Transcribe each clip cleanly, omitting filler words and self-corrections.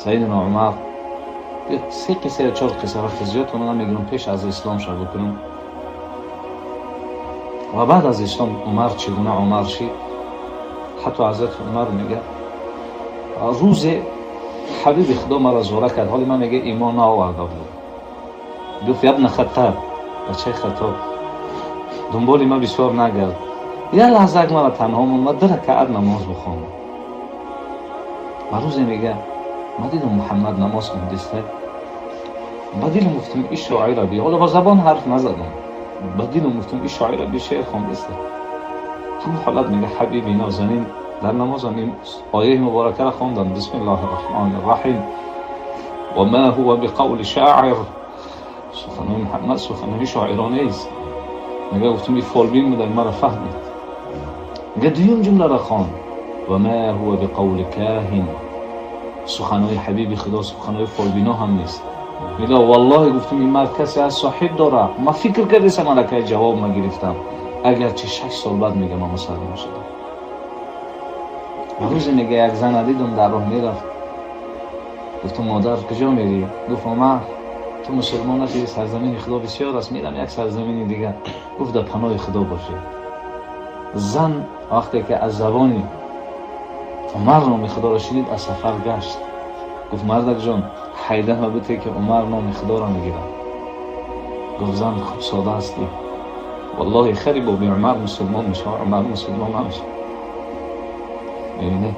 سیدنا عمر. 3 قصه یا 4 قصه وقت زیاد نمیگیرم. پیش از اسلام شروع کنم و بعد از اسلام عمر چگونه عمر شد. حتی حضرت عمر میگه روز حبیب خدا مرا زوره کرد، حالی من میگه ایمان نآورده بود. گفت ابن خطاب، بچه خطاب دنبال ما بسیار نگرد. یه لحظه اگه مرا تنها موند 2 رکعت نماز بخوانم. و روزی میگه ما دیدم محمد نماز خوندسته، با دلم گفتم این شاعر را بی، حالا با زبان حرف نزدم، با دلم گفتم این شاعر را بی شعر خوندسته. همون حالت میگه حبیبی نازنین در نماز این آیه مبارکه را خواندم، بسم الله الرحمن الرحیم و ما هو بقول شاعر. سخنان محمد سخنان شاعرانه است. میگه گفتم این فالبین بودن مرا فهمید. میگه دویم جمله را خواند و ما هو بقول کاهن. سخنان حبیب خدا سخنان فالبینا هم نیست. میگه والله گفتم این مرد کسی از صاحب داره. ما فکر کردیم ملکه جواب ما گرفتم، اگر چه 6 سال بعد میگه ما مسلمان شدم. و روز میگه یک زن دیدم در راه میرفت، گفتم مادر کجا میری؟ گفت عمر تو مسلمان هستی، سرزمین خدا بسیار است، میرم یک سرزمین دیگه. گفت در پناه خدا باشه. زن وقتی که از زبانی عمر نام خدا را شنید از سفر گشت. گفت مردک جان حیده ما بوده که عمر نام خدا را میگیرم. گفت زن خوب ساده هستی، والله خیلی با عمر مسلمان میشه، عمر مسلمان نمیشه. میبینی؟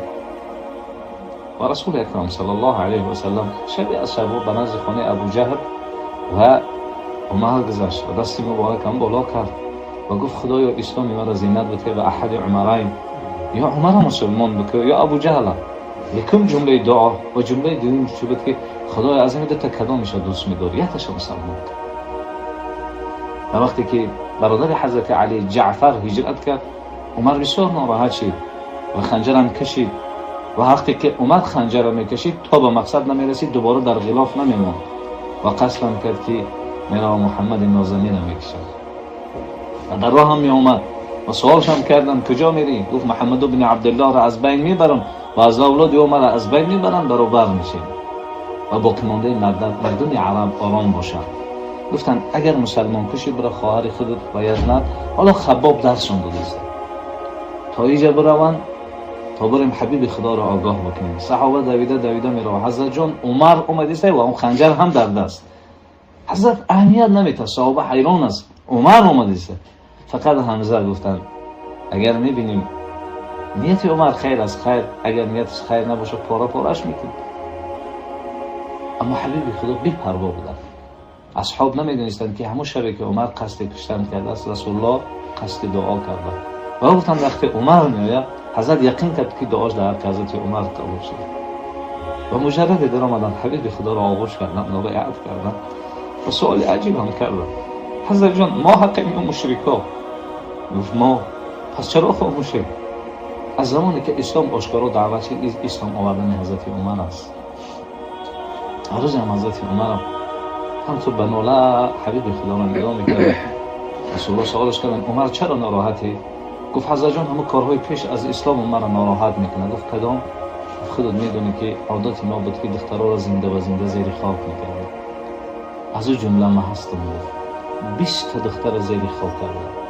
و رسول اکرم صلی الله علیه و سلم شبی از شبا به نزد خانه ابو جهل و عمر گذشت و دستی مبارک هم بالا کرد و گفت خدایا اسلامی مرا زینت بده و احد عمرین، یا عمر مسلمان بکن یا ابو جهل. یکم جمله دعا و جمله دوم چی بود که خدای عظیم ده تا کدامش دوست می‌داری، یکش مسلمان. و وقتی که برادر حضرت علی جعفر هجرت کرد، عمر بسیار ناراحت شد و خنجر هم کشید. و وقتی که عمر خنجر را میکشید تا به مقصد نمیرسید، دوباره در غلاف نمیموند و قصد هم کرد که میرا محمد نازنین را میکشد. و در راه هم میآمد و سوالش هم کردن کجا میری؟ گفت محمد بن عبدالله را از بین میبرم و از اولاد عمر را از بین میبرم، برابر میشیم و باقی مانده مردم عرب آرام باشند. گفتن اگر مسلمان کشی برای خواهر خودت باید نه، حالا خباب درسشون دادیست تا اینجا بروند تا بریم حبیب خدا را آگاه بکنیم. صحابه دویده میره. حضرت جان عمر اومدیسته و اون خنجر هم در دست. حضرت اهمیت نمیده، صحابه حیران است عمر اومدیسته. فقط حمزه گفتن اگر میبینیم نیت عمر خیر است خیر، اگر نیتش خیر نباشه پاره پارهش میکنیم. اما حبیب خدا بی پروا بودن. اصحاب نمیدونستند که همون شبی که عمر قصد کشتن کرده است، رسول الله قصد دعا کرده و گفتن وقتی عمر میآید حضرت یقین کرد که دعاش در حضرت عمر قبول شد. و مجرد در آمدن حبیب خدا را آغوش کردن، بیعت کردن و سوال عجیب هم کردن. حضرت جان ما حقیم یا مشرکا؟ گفت ما. پس چرا خاموشی؟ از زمانی که اسلام آشکارا دعوت شد، اسلام آوردن حضرت عمر است. هر روز هم حضرت عمر هم تو به ناله حبیب خدا را نگاه میکرد. رسول الله سوالش کردن عمر چرا ناراحتی؟ گفت حضرت جان همه کارهای پیش از اسلام مرا ناراحت میکنه. گفت کدام؟ خودت میدونی که عادت ما بود که دخترها را زنده و زنده زیر خاک میکرد. از اون جمله ما هستم. 20 دختر زیر خاک کرده.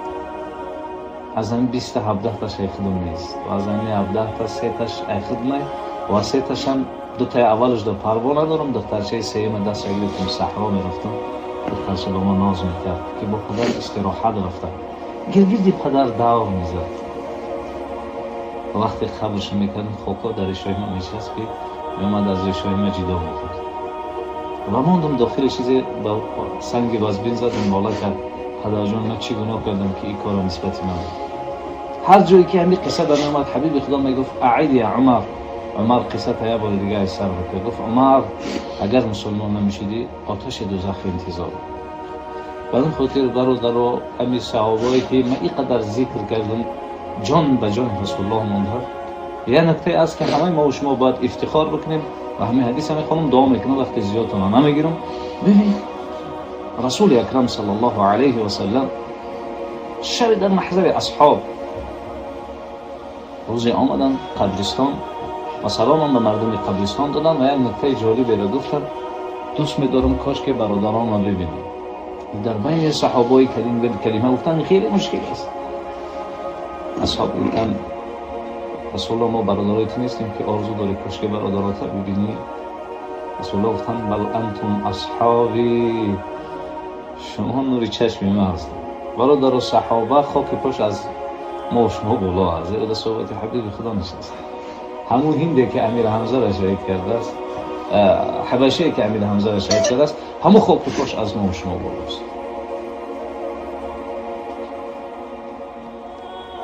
از این 20 17 تاش خودم نیست و از این 17 تا 3 تاش خودمه و 3 تاش هم 2 تا اولش در پروانه دارم. دخترچه سوم دست گرفتم صحرا میرفتم. دخترچه به ما ناز میکرد که با پدر استراحت رفتم. گرگیردی پدر دور میزد و وقتی خبرش میکردم خوکا در ریشای ما میشست که میامد از ریشای ما جدا میکرد و موندم داخل چیزی با سنگ وزبین زدم بالا کرد. پدر جان من چی گناه کردم که این کار نسبت من؟ هر جایی که همین قصه در میامد حبیب خدا میگفت اعید یا عمر. عمر قصه تا یه بار دیگه از سر بکرد. گفت عمر اگر مسلمان نمیشدی آتش دوزخ انتظار. بعد اون خاطر برادر همین صحابه‌ای که من اینقدر ذکر کردم جان به جان رسول الله مونده. یه نکته است که همه ما و شما باید افتخار بکنیم و همین حدیث همین خانم دعا میکنم وقتی زیاد تمام نمیگیرم. ببین رسول اکرم صلی الله علیه و سلم شب در محضر اصحاب روزی آمدن قبرستان و سلام به مردم قبرستان دادن و یک نکته جالبی را گفتن دوست می‌دارم کاش که برادران را ببینم. در بین صحابه کلمه گفتن خیلی مشکل است. اصحاب گفتن رسول الله ما برادرایت نیستیم که آرزو داری کاش که برادرات ببینی؟ رسول الله گفتن بل انتم اصحابی، شما نوری چشم ما هستید. برادر و صحابه خاک پاش از ما و شما بالا است. زیرا در صحبت حبیب خدا نشست. همون هنده که امیر حمزه را شهید کرده است، حبشه که امیر حمزه را شهید کرده است، همون خاک پاش از ما و شما بالا است.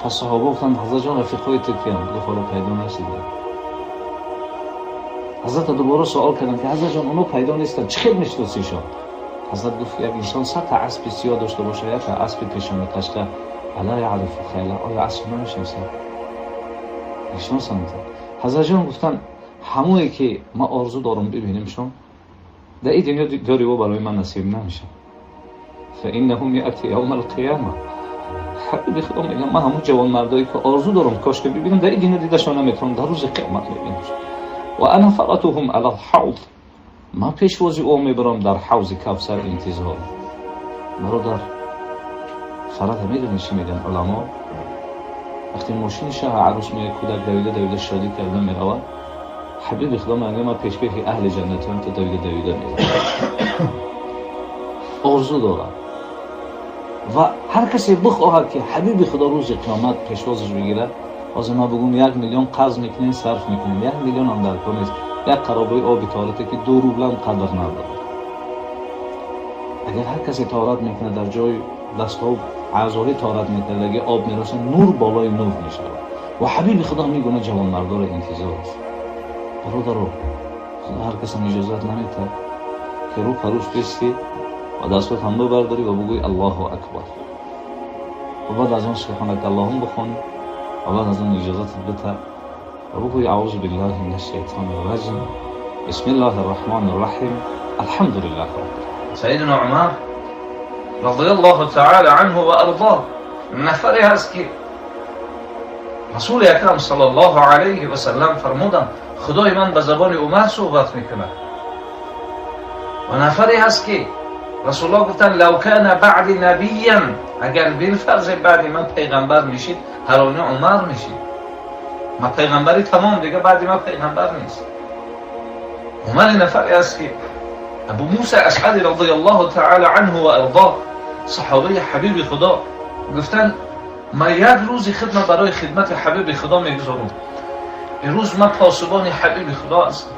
پس صحابه گفتند حضرت جان رفیقای تو کیان؟ گفت حالا پیدا نشده. حضرت دوباره سوال کردند که حضرت جان اونو پیدا نیستن، چه خیلی میشناسیشان؟ حضرت گفت یک انسان 100 تا اسب سیاه داشته باشه، یک اسب پیشانی قشقه الا یعرف خیله، آیا اسب نمیشناسه؟ میشناسند. حضرت جان گفتن همونی که ما آرزو دارم ببینیمشون در این دنیا داری و برای من نصیب نمیشه. فانهم یأتی یوم القیامه. حبیب خدا میگم من همون جوان مردایی که آرزو دارم کاش که ببینم در این دنیا دیدشون نمیتونم، در روز قیامت میبینمشون. و انا فرطهم علی الحوض، من پیشوازی او میبرم در حوض کوثر انتظار. برادر فرط میدونی چی میگن علما؟ وقتی ماشین شاه عروس میگه کودک دویده شادی کرده میروه، حبیب خدا میگه من پیشگاه اهل جنتم تا دویده میروه. آرزو دارم و هر کسی بخواهد که حبیب خدا روز قیامت پیشوازش بگیره، از ما بگم 1 میلیون قرض میکنین صرف میکنین، 1 میلیون هم در کار نیست. یک قرابه آبی طهارته که 2 روبل هم قدر نداره. اگر هر کسی طهارت میکنه در جای دست‌ها و اعضای طهارت میکنه دیگه آب میرسه، نور بالای نور میشه و حبیب خدا میگونه جوان مردار انتظار است. برادرو خدا هر کسی اجازت نمیده که رو پروش بیستی و دستت هم برداری و بگوی الله اکبر و بعد از اون سبحانك اللهم بخونی و بعد از اون اجازت بده و بگوی اعوذ بالله من الشیطان الرجیم بسم الله الرحمن الرحیم الحمد لله رب العالمین. سیدنا عمر رضی الله تعالی عنه و ارضاه نفری هست که رسول اکرم صلی الله علیه و سلم فرمودند خدای من به زبان عمر صحبت میکنه. و نفری هست که رسول الله گفتن لو کان بعد نبیا، اگر بالفرض بعد من پیغمبر میشید هرانه عمر میشید. ما پیغمبری تمام دیگه بعد ما پیغمبر نیست. عمر نفری است که ابو موسی اشعری رضی الله تعالی عنه و ارضاه صحابه حبیب خدا گفتن ما یک روز خدمت برای خدمت حبیب خدا میگذارم. این روز ما پاسبان حبیب خدا است.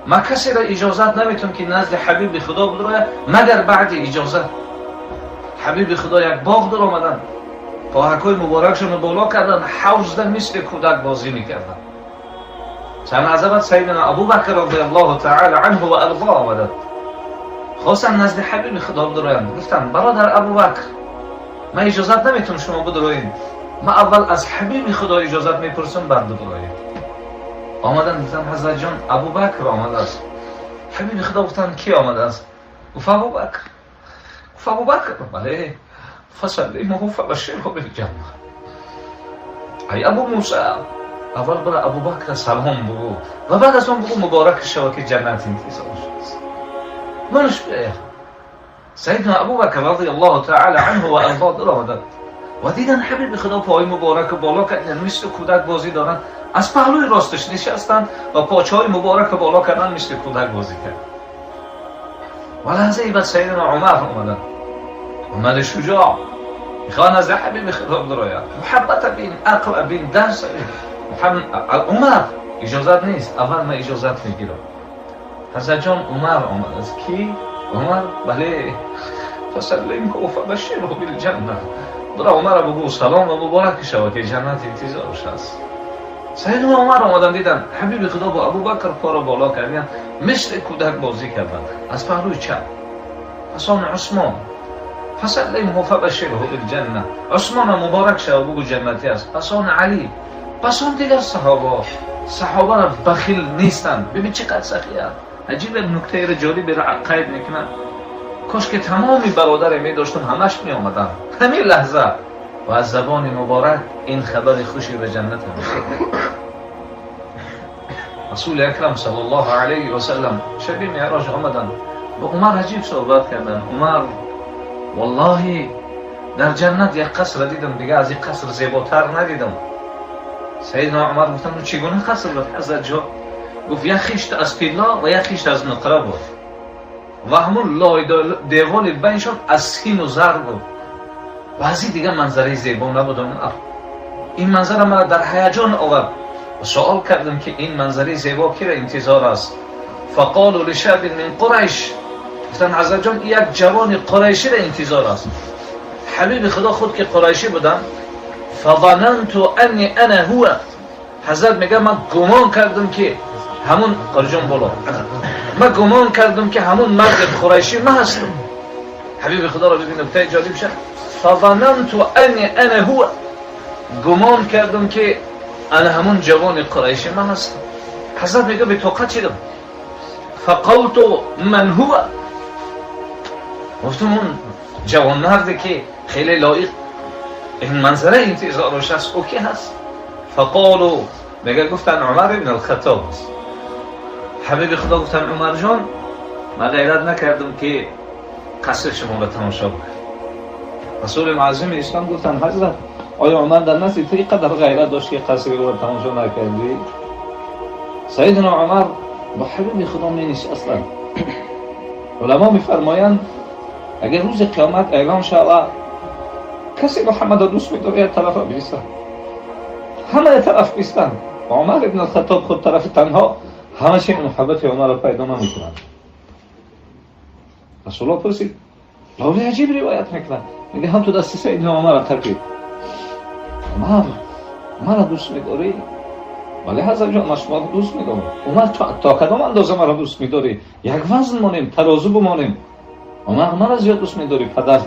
ما کسی را اجازت نمیتونم که نزد حبیب خدا بدروه مگر بعد اجازت. حبیب خدا یک باغ در آمدن، پاهکای مبارکشون بالا کردن، حوض در مثل کودک بازی میکردن. چند عظمت سیدنا ابوبکر رضی الله تعالی عنه و ارضاه آمدند، خواستن نزد حبیب خدا بدروند. گفتن برادر ابوبکر ما اجازت نمیتونم شما بدروید، ما اول از حبیب خدا اجازت میپرسم بعد بدروید. آمدن گفتن حضرت جان ابوبکر آمده است. حبیب خدا گفتن کی آمده است؟ گفت ابوبکر. گفت ابوبکر بله فسلیمه فبشره بالجنه. ای ابو موسی اول برای ابوبکر سلام بگو و بعد از اون بگو مبارک شو که جنت انتظار شد. منش بیه. سیدنا ابوبکر رضی الله تعالی عنه و ارضاه در آمدند و دیدن حبیب خدا پای مبارک بالا کردن مثل کودک بازی دارن، از پهلوی راستش نشستند و پاچه‌های مبارک بالا کردن مثل کودک بازی کرد. و لحظه بعد سیدنا عمر اومدن، عمر شجاع میخوان از حبیب خدا درآید، محبت بین عقل بین درس عمر اجازت نیست، اول ما اجازت میگیرم. حضرت جان عمر آمد از کی؟ عمر بله فسلیمه فبشره بالجنه. برای عمر بگو سلام و مبارک شو که جنت انتظارش است. سیدنا عمر آمدن دیدن حبیب خدا با ابوبکر پا را بالا کردن مثل کودک بازی کردن، از پهلوی چپ حسن عثمان فسلیمه فبشره بالجنه، عثمان مبارک شو بگو جنتی است. حسن علی، پسان دیگر صحابه را بخیل نیستند. ببین چقدر سخیه، عجیب نکته جالبی را قید میکنن. کاش که تمامی برادر می داشتم همش می آمدن همین لحظه و از زبان مبارک این خبر خوشی به جنت میشه. رسول اکرم صلی الله علیه و سلم شب معراج آمدن با عمر عجیب صحبت کردن. عمر والله در جنت یک قصر دیدم دیگه از این قصر زیباتر ندیدم. سیدنا عمر گفتن چگونه قصر بود حضرت جان؟ گفت یک خیشت از طلا و یک خیشت از نقره بود و همون لای دیوال بینشان از سیم و زر بود و از این دیگه منظره زیبا نبود. این منظره مرا در هیجان آورد و سوال کردم که این منظره زیبا کی را انتظار است؟ فقالوا لشاب من قریش، گفتن حضرت جان یک جوان قریشی را انتظار است. حبیب خدا خود که قریشی بودن، فظننت انی انا هو، حضرت میگه من گمان کردم که همون قرجان بالا، من گمان کردم که همون مرد قریشی من هستم. حبیب خدا را ببین نکته جالب شد، فظننت انی انا هو، گمان کردم که انا همون جوان قریشی من هستم. حضرت میگه به طاقت شدم. فقلت من هو، گفتم اون جوان مردی که خیلی لایق این منظره انتظارش هست او کی هست؟ فقالو، میگه گفتن عمر ابن الخطاب است. حبیب خدا گفتن عمر جان من غیرت نکردم که قصر شما را تماشا بکنم. رسول معظم اسلام گفتن حضرت آیا عمر در نزد تو اینقدر غیرت داشت که قصر را تماشا نکردی؟ سیدنا عمر با حبیب خدا مینیست. اصلا علما میفرمایند اگر روز قیامت اعلام شود کسی محمد را دوست می‌داره یک طرف بیستن، همه یک طرف بیستن و عمر ابن الخطاب خود طرف تنها، همه چی محبت عمر را پیدا نمی‌کنند. رسول الله پرسید، راوی عجیب روایت میکنند، میگه هم تو دست سیدنا عمر را ترکید. عمر را دوست می‌داری؟ ولی حضرت جان شما را دوست می‌دارم. عمر تا کدام اندازه مرا دوست می‌داری؟ یک وزن مانیم، ترازو بمانیم. عمر مرا زیاد دوست می‌داری پدرت؟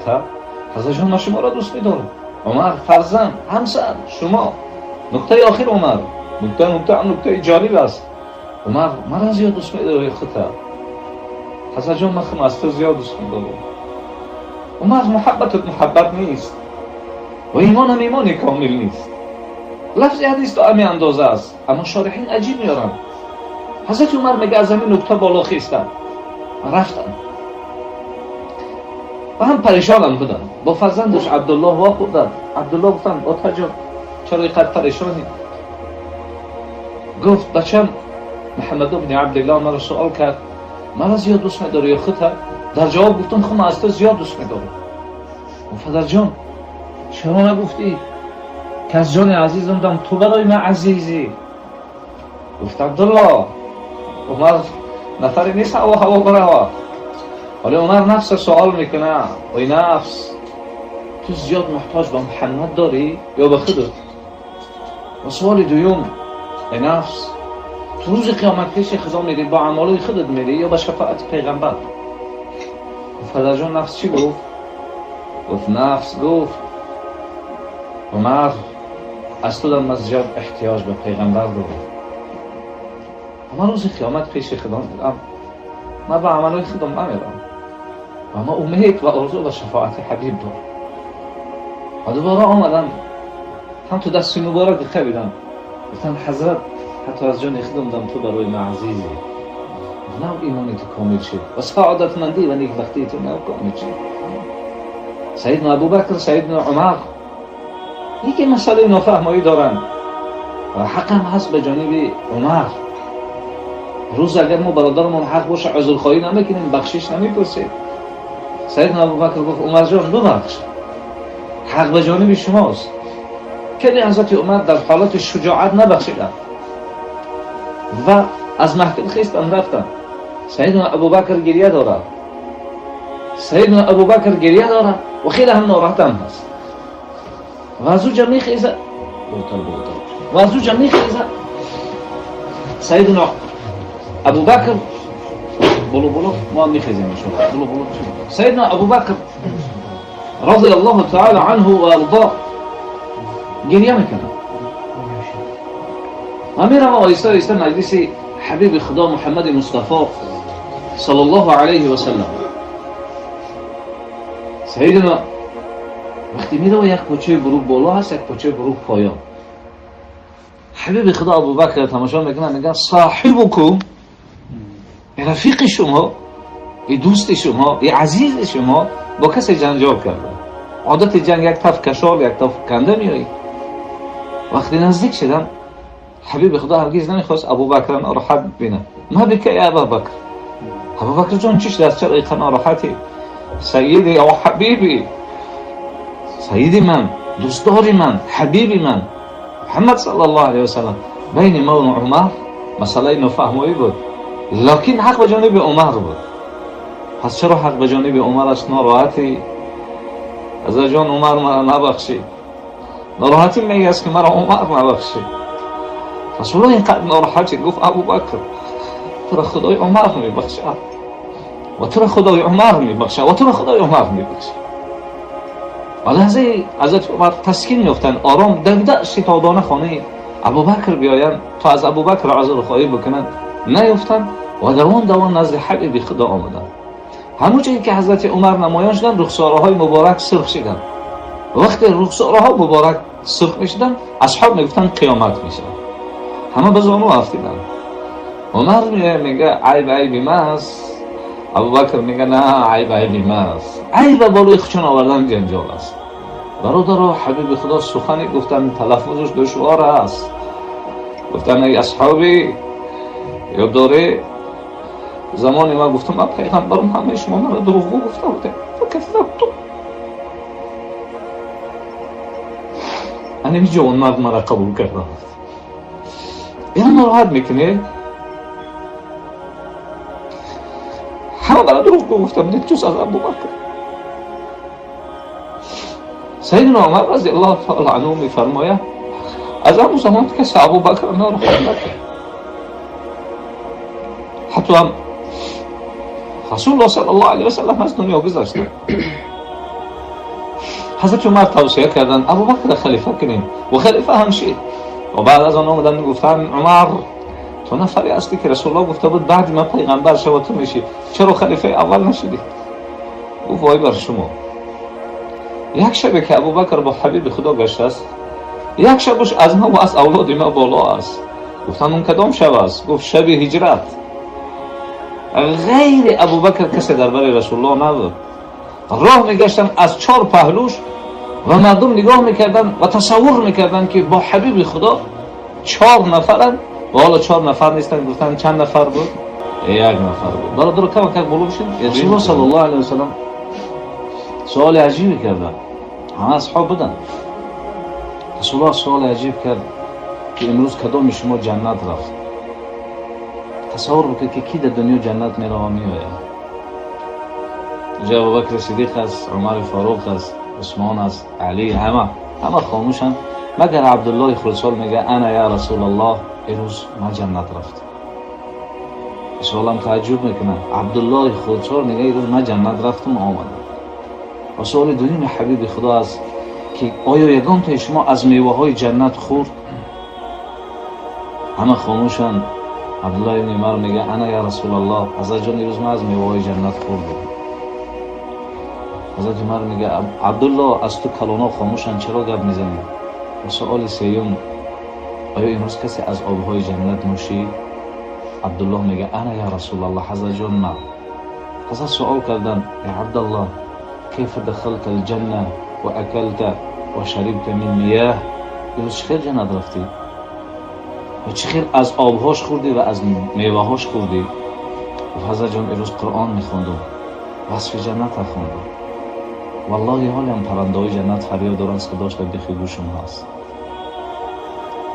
حضرت جان شما را دوست می‌دارم. عمر فرزند، همسر، شما. نکته آخر عمر، نکته جالب است. عمر مرا زیاد دوست می‌داری خودت. حضرت جان من از تو زیاد دوست می‌دارم. عمر محبت نیست و ایمان هم ایمان کامل نیست. لفظ حدیث تا همین اندازه است، اما شارحین عجیب میارن. حضرت عمر میگه از همین نکته بالا خیستن رفتن و هم پریشان بودن. با فرزندش عبدالله وا خوردن. عبدالله گفتن آتا جان چرا اینقدر پریشانی؟ گفت بچم محمد ابن عبدالله مرا سوال کرد مرا زیاد دوست می‌داری یا خودت؟ در جواب گفتم خب من از تو زیاد دوست می‌دارم. گفت پدر جان چرا نگفتی که از جان عزیزم دم تو برای من عزیزی؟ گفت عبدالله عمر نفری نیست هوا برای، ولی عمر نفس سوال میکنه ای نفس تو زیاد محتاج به محمد داری یا به خودت؟ و سوال دوم ای نفس تو روز قیامت پیش خدا میری با اعمال خودت میری یا با شفاعت پیغمبر؟ پدر جان نفس چی گفت؟ گفت نفس گفت عمر از تو دارم زیاد احتیاج به پیغمبر دارم. اما روز قیامت پیش خدا میرم، من به عمل خودم نمیرم، اما امید و آرزو و شفاعت حبیب دارم. و دوباره آمدم هم تو دست مبارک خبیدم، گفتم حضرت حتی از جان خودم دم تو برای من عزیزی. نو ایمانی تو کامل شد و سعادتمندی و نیکبختی تو نو کامل شد. سیدنا ابوبکر، سیدنا عمر یکی مسئله نافهمایی دارن و حق هم هست به جانب عمر. روز اگر ما برادرمون حق باشه عذرخواهی نمیکنیم، بخشش نمیپرسیم. سیدنا ابوبکر گفت عمر جان ببخش، حق به جانب شماست. کلی حضرت عمر در حالت شجاعت نبخشیدن و از محفل خیستن رفتن. سیدنا ابوبکر گریه دارد، سیدنا ابوبکر گریه دارد و خیلی هم ناراحت هم هست و از او جمعی خیزه و از او جمعی خیزه. سیدنا ابوبکر بلو ما هم میخیزیم انشاءالله. بلو سیدنا ابوبکر رضی الله تعالی عنه و ارضاه گریه میکنه و میرم آیسته آیسته مجلس حبیب خدا محمد مصطفی صلی الله علیه و سلم. سیدنا وقتی میره و یک پاچه بروک بالا هست، یک پاچه بروک پایان. حبیب خدا ابوبکر تماشا میکنن میگن صاحبکم، رفیق شما، این دوست شما، این عزیز شما با کسی جنجال کرده. عادت جنگ یک طرف کشال یک طرف کنده میایی. وقتی نزدیک شدن حبیب خدا هرگز نمیخواست ابوبکر ناراحت ببینه. ما بکه یا ابوبکر، ابوبکر جان چیش دست چرا این ناراحتی؟ سیدی او حبیبی، سیدی من، دوستداری من، حبیبی من محمد صلی الله علیه و سلم. بین ما و عمر مسئله نفهمی بود، لکن حق به جانب عمر بود. پس چرا حق به جانب عمر است؟ ناراحتی از جان عمر مرا نبخشید، ناراحتی میگه است که مرا عمر نبخشید. رسول الله اینقدر ناراحتی گفت ابوبکر تو را خدای عمر میبخشد و تو را خدای عمر میبخشد و تو را خدای عمر میبخشد. و لحظه حضرت عمر تسکین یافتن، آرام دغدغه ستادانه خانه ابوبکر بیایند تا از ابوبکر عذر خواهی بکنند، نیفتند و دوان نزد حبیب خدا آمدند. همون جایی که حضرت عمر نمایان شدند رخسارهای مبارک سرخ شدند. وقتی رخسارها مبارک سرخ میشدند اصحاب میگفتند قیامت میشه، همه به زانو افتیدند. عمر میگه عیب ماست، ابوبکر میگه نه عیب ماست، عیب بالای خچون آوردن جنجال است. برادر حبیب خدا سخنی گفتن تلفظش دشوار است. گفتن ای اصحابی یاد داره زمانی ما گفتم من پیغمبرم همه شما من دروغگو گفته بوده فکذبتم. انا میجا اون مرد مرا قبول کرده. این ناراحت میکنه. همه مرا دروغگو گفته بوده جز از ابوبکر. سیدنا عمر رضی الله تعالی عنه میفرماید از همون زمان که ابوبکر ناراحت نکرد. حتی هم رسول الله صلی الله علیه و سلم از دنیا گذشت. حضرت عمر توصیه کردن ابوبکر خلیفه کنیم و خلیفه هم شد. و بعد از آن اومدن گفتن عمر تو نفری هستی که رسول الله گفته بود بعد من پیغمبر شو تو میشی، چرا خلیفه اول نشدی؟ گفت وای بر شما. یک شب که ابوبکر با حبیب خدا گشت است، یک شبش از ما و از اولاد ما بالا است. گفتن اون کدام شب است؟ گفت شب هجرت. غیر ابوبکر کسی در بر رسول الله نبود. راه میگشتن از چهار پهلوش و مردم نگاه میکردن و تصور میکردن که با حبیب خدا 4 نفرن و حالا 4 نفر نیستن. گفتن چند نفر بود؟ 1 نفر بود. برادر کم کم معلوم شد رسول الله صلی الله علیه و سلم سوال عجیبی کردن. همه اصحاب بودن. رسول الله سوال عجیب کرد که امروز کدام شما جنت رفت؟ تصور بکنید که کی در دنیا جنت میره و میآید. جا ابوبکر صدیق است، عمر فاروق است، عثمان است، علی، همه خاموشن مگر عبدالله خرسال میگه انا یا رسول الله امروز ما جنت رفت. رسول الله تعجب میکنه عبدالله خرسال میگه امروز ما جنت رفتم آمدم. و سوال دوم حبیب خدا است که آیا یگان تا شما از میوه های جنت خورد؟ همه خاموشن. عبدالله ابن عمر میگه انا یا رسول الله حضرت جان امروز ما از میوه های جنت خوردیم. حضرت عمر میگه عبدالله از تو کلانا خاموشن چرا گپ میزنی؟ و سوال سوم آیا امروز کسی از آبهای جنت نوشید؟ عبدالله میگه انا یا رسول الله حضرت جان نه. حضرت سوال کردن یا عبدالله کیف دخلت الجنه و اکلت و شربت من میاه؟ امروز چخیر جنت رفتی؟ و چخیر از آبهاش خوردی و از میوه هاش خوردی؟ و حضرت جان امروز قرآن میخوندم، وصف جنت خوندم. والله حالی هم پرنده های جنت فریاد دارند که داشت بخی گوشم هست.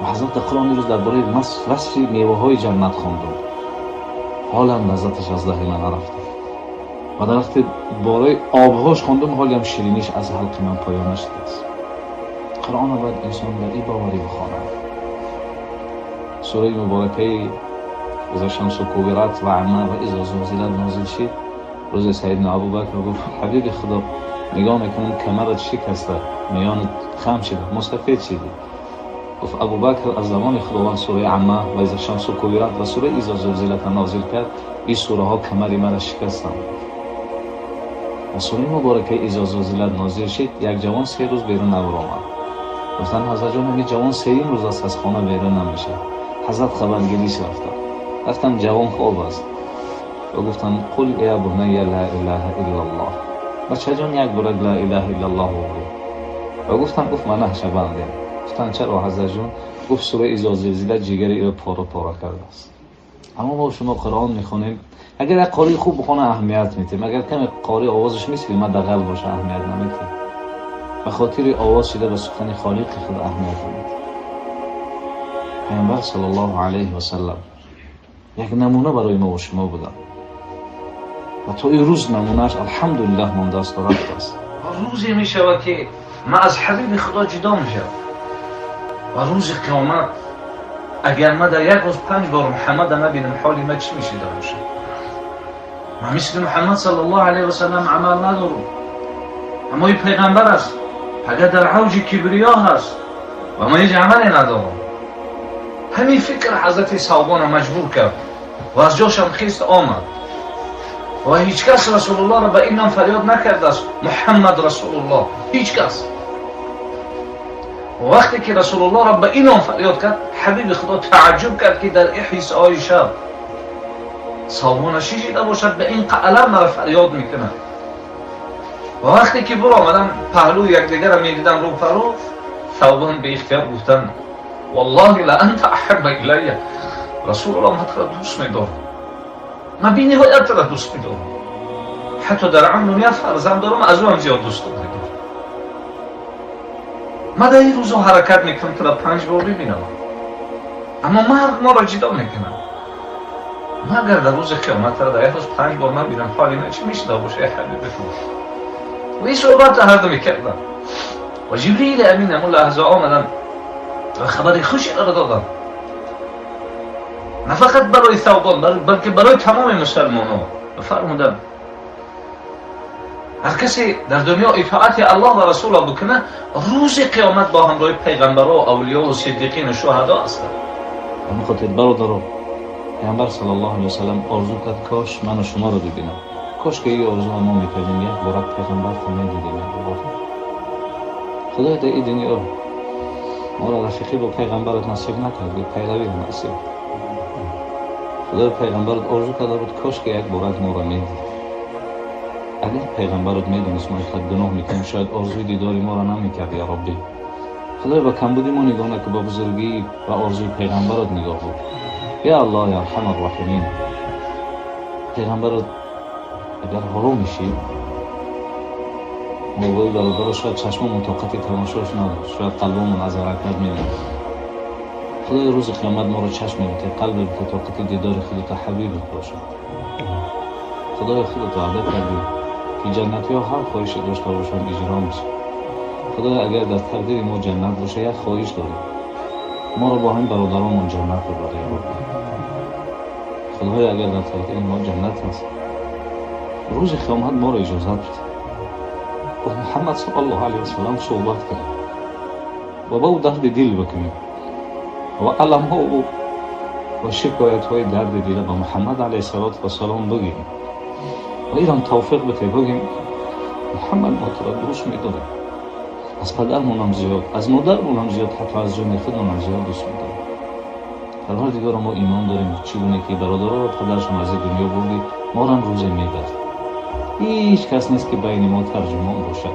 و حضرت قرآن امروز درباره وصف میوه های جنت خوندم، حالا هم لذتش از دهن من نرفته. و در وقتی باره آبهاش خوندم حالی هم شیرینیش از حلق من پایان نشده است. قرآن باید انسان در این باوری بخواند. سوره مبارکه اذا الشمس کورت و عمه و اذا زلزلت نازل شد. روز سیدنا ابوبکر گفت حبیب خدا نگاه میکنم کمرت شکسته، میانت خم شده، مستفید شدی. گفت ابوبکر از زمان خداوند سوره عمه و اذا الشمس کورت و سوره اذا زلزلت نازل کرد این سوره ها کمر مرا شکستند. و سوره مبارکه اذا زلزلت نازل شد یک جوان 3 روز بیرون نبر آمد. گفتن حضرت جان میگه جوان 3 روز است از خانه بیرون نمیشه. حضرت خبرگیریش رفتم جوان خواب است و گفتن قل یا بنی لا اله الا الله. بچه جان یک بار لا اله الا الله و گفتن گفت من نهشه بندیم. گفتن چرا حضرت جان؟ گفت سوره اذا زلزلت جگر او پاره کرده است. اما ما شما قرآن میخونیم، اگر یک قاری خوب بخونه اهمیت میتیم، اگر کم قاری آوازش میسیم ما دغل باشه اهمیت نمیتیم. به خاطر آواز شده به سخن خالق خود اهمیت نمیتیم. پیامبر صلی الله علیه و سلم یک نمونه برای ما و شما بودن و تا این روز نمونهش الحمدلله مانده است و رفته است. روزی میشود که ما از حبیب خدا جدا میشم و روز قیامت اگر ما در یک روز 5 بار محمد نبینم حالی ما چی میشه باشه؟ ما مثل محمد صلی الله علیه و سلم عمل ندارم، اما این پیغمبر است، اگر در اوج کبریا هست و ما هیچ عملی ندارم. همین فکر حضرت ثوبان مجبور کرد و از جاشم خیست آمد و هیچ کس رسول الله را به این نام فریاد نکرده است محمد رسول الله، هیچ کس. وقتی که رسول الله را به این نام فریاد کرد حبیب خدا تعجب کرد که در احیای شب ثوبان شیشیده باشد به این علم را فریاد میکنه. و وقتی که برو آمدن پهلو یکدیگر را میدیدن رو پرو، ثوبان به اختیار گفتن والله لانت احب الی، رسول الله من تو را دوست میدارم، من بی نهایت تو را دوست میدارم، حتی در عمر یک فرزند دارم از او هم زیاد دوست دارم. من در این روزا حرکت میکنم تو را 5 بار ببینم، اما مرد ما را جدا میکنم. من اگر در روز قیامت را در یک روز 5 بار نبینم حالی من چی میشده باشه حبیب تو؟ و این صحبت هر دو میکردم و جبریل امین همون لحظه آمدن و خبر خوشی را دادن، نه فقط برای ثوبان بلکه برای تمام مسلمانان. فرمودن هر کسی در دنیا اطاعت الله و رسول بکنه روز قیامت با همراه پیغمبرها و اولیاء و صدیقین و شهدا هستند. همین خاطر برادران پیامبر صلی الله علیه و سلم آرزو کرد کاش من و شما رو ببینم، کاش که این آرزو ما میکردیم یک بار پیغمبر رو میدیدیم. خدا در این دنیا ما را رفیقی با پیغمبرت نصیب نکرد، پیروی نصیب. خدا پیغمبرت آرزو کرده بود کاش که یک بار ما را میدید. اگر پیغمبرت میدونست ما خود گناه میکنیم شاید آرزوی دیداری ما را نمیکرد. یا ربی خدای با کمبودی ما نگاه نکن، با بزرگی و آرزوی پیغمبرت نگاه بود. یا الله یا ارحم الراحمین، پیغمبرت اگر حرام میشی موقعی برادر شاید چشممون طاقت تماشاش نداره، شاید قلبمون از حرکت میمونه. خدای روز قیامت ما رو چشم میده، قلب بده طاقت دیدار خودت حبیبت باشه. خدای خودت وعده کردی که جنتی ها هر خواهشی داشته باشن اجرا میشه. خدای اگر در تقدیر ما جنت باشه یک خواهش داریم، ما رو با هم برادرامون جنت ببره. خدای اگر در تقدیر ما جنت هست روز قیامت ما رو اجازت بده و محمد صلی الله علیه و سلم صحبت کنیم و با او درد دل بکنیم و علم ها و شکایت های درد دل با محمد علیه الصلاة و سلام بگیم و ایران توفیق بده بگیم محمد ما تو را دوست می‌داریم، از پدرمون هم زیاد، از مادرمون هم زیاد، حتی از جان خودمون هم زیاد دوست می‌داریم. پروردگار ما ایمان داریم چگونه که برادرها و پدرشون از دنیا بردی ما را هم روزی میبرد. هیچ کس نیست که بین ما ترجمان باشد.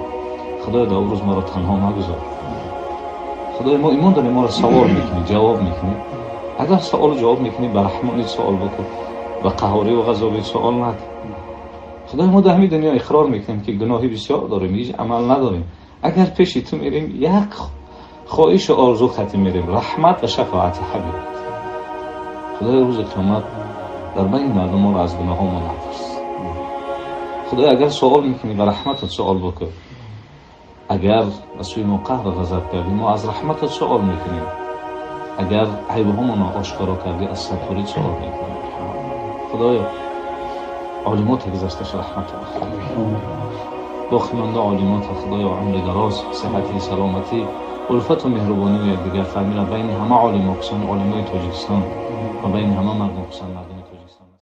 خدای در روز ما را تنها نگذار. خدای ما ایمان داریم ما را سوال میکنی جواب میکنی. اگر سوال جواب میکنی به رحمانیت سوال بکن و قهاری و غضبیت سوال نکن. خدای ما در همین دنیا اقرار میکنیم که گناهی بسیار داریم، هیچ عمل نداریم. اگر پیش تو میریم یک خواهش و آرزو ختم میریم، رحمت و شفاعت حبیبت. خدای روز قیامت در بین مردم ما را از گناه ها نپرس. خدای اگر سوال میکنی به رحمتت سوال بکن، اگر به سوی ما قهر و غضب کردی ما از رحمتت سوال میکنیم، اگر عیبهامون را آشکارا کردی از ستوریت سوال میکنیم. خدایا عالمات گذشتش رحمت بخیر، باقی مانده عالمات خدایا عمر دراز، صحتی، سلامتی، الفت و مهربانی و یکدیگر فهمی را بین همه عالم اقسام، عالمای تاجیکستان و بین همه مردم اقسام